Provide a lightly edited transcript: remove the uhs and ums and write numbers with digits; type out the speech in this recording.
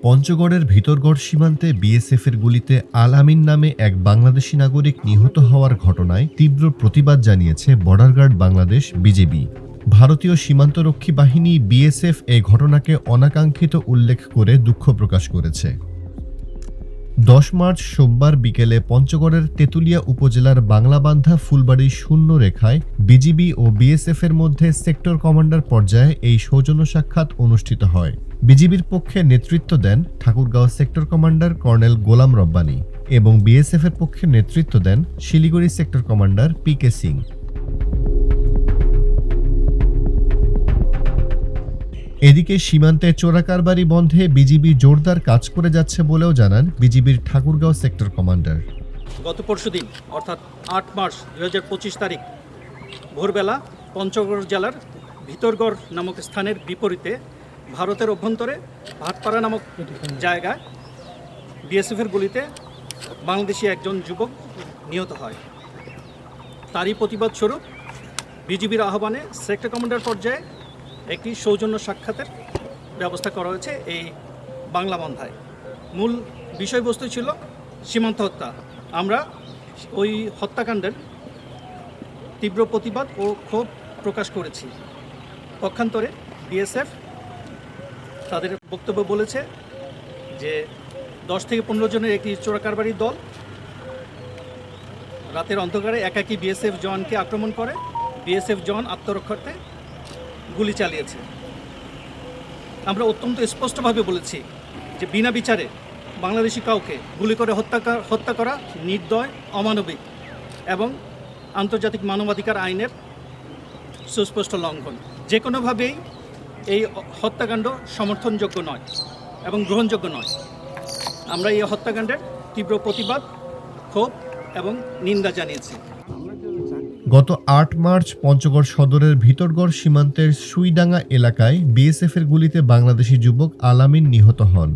পঞ্চগড়ের ভিতরগড় সীমান্তে বিএসএফের গুলিতে আল আমিন নামে এক বাংলাদেশি নাগরিক নিহত হওয়ার ঘটনায় তীব্র প্রতিবাদ জানিয়েছে বর্ডার গার্ড বাংলাদেশ বিজিবি। ভারতীয় সীমান্তরক্ষী বাহিনী বিএসএফ এই ঘটনাকে অনাকাঙ্ক্ষিত উল্লেখ করে দুঃখ প্রকাশ করেছে। 10 মার্চ সোমবার বিকেলে পঞ্চগড়ের তেঁতুলিয়া উপজেলার বাংলাবান্ধা ফুলবাড়ি শূন্য রেখায় বিজিবি ও বিএসএফের মধ্যে সেক্টর কমান্ডার পর্যায়ে এই সৌজন্য সাক্ষাৎ অনুষ্ঠিত হয়। বিজিবির পক্ষে নেতৃত্ব দেন Thakurgaon sector commander colonel Golam Rabbani এবং বিএসএফের পক্ষে নেতৃত্ব দেন শিলিগুড়ি সেক্টর কমান্ডার পিকে সিং। এদিকে সীমান্তে চোরাকারবারি বন্ধে বিজিবি জোরদার কাজ করে যাচ্ছে বলেও জানান বিজিবির ঠাকুরগাঁও সেক্টর কমান্ডার। গত পরশুদিন অর্থাৎ 8 মার্চ 2025 তারিখ ভোরবেলা পঞ্চগড় জেলার ভিতরগড় নামক স্থানের বিপরীতে ভারতের অভ্যন্তরে ভাটপাড়া নামক জায়গায় বিএসএফের গুলিতে বাংলাদেশি একজন যুবক নিহত হয়। তারই প্রতিবাদ স্বরূপ বিজিবির আহ্বানে সেক্টর কমান্ডার পর্যায়ে একটি সৌজন্য সাক্ষাতের ব্যবস্থা করা হয়েছে এই বাংলাবান্ধায়। মূল বিষয়বস্তু ছিল সীমান্ত হত্যা। আমরা ওই হত্যাকাণ্ডের তীব্র প্রতিবাদ ও ক্ষোভ প্রকাশ করেছি। পক্ষান্তরে বিএসএফ তাদের বক্তব্য বলেছে যে 10 থেকে 15 জনের একটি চোরাকারবারির দল রাতের অন্ধকারে একাকী বিএসএফ জওয়ানকে আক্রমণ করে। বিএসএফ জওয়ান আত্মরক্ষার্থে গুলি চালিয়েছে। আমরা অত্যন্ত স্পষ্টভাবে বলেছি যে বিনা বিচারে বাংলাদেশি কাউকে গুলি করে হত্যা করা নির্দয়, অমানবিক এবং আন্তর্জাতিক মানবাধিকার আইনের সুস্পষ্ট লঙ্ঘন। যে কোনোভাবেই এই হত্যাকাণ্ড সমর্থনযোগ্য নয় এবং গ্রহণযোগ্য নয়। আমরা এই হত্যাকাণ্ডের তীব্র প্রতিবাদ, ক্ষোভ এবং নিন্দা জানিয়েছি। গত 8 মার্চ পঞ্চগড় সদরের ভিতরগড় সীমান্তের সুইডাঙ্গা এলাকায় বিএসএফের গুলিতে বাংলাদেশি যুবক আল আমিন নিহত হন।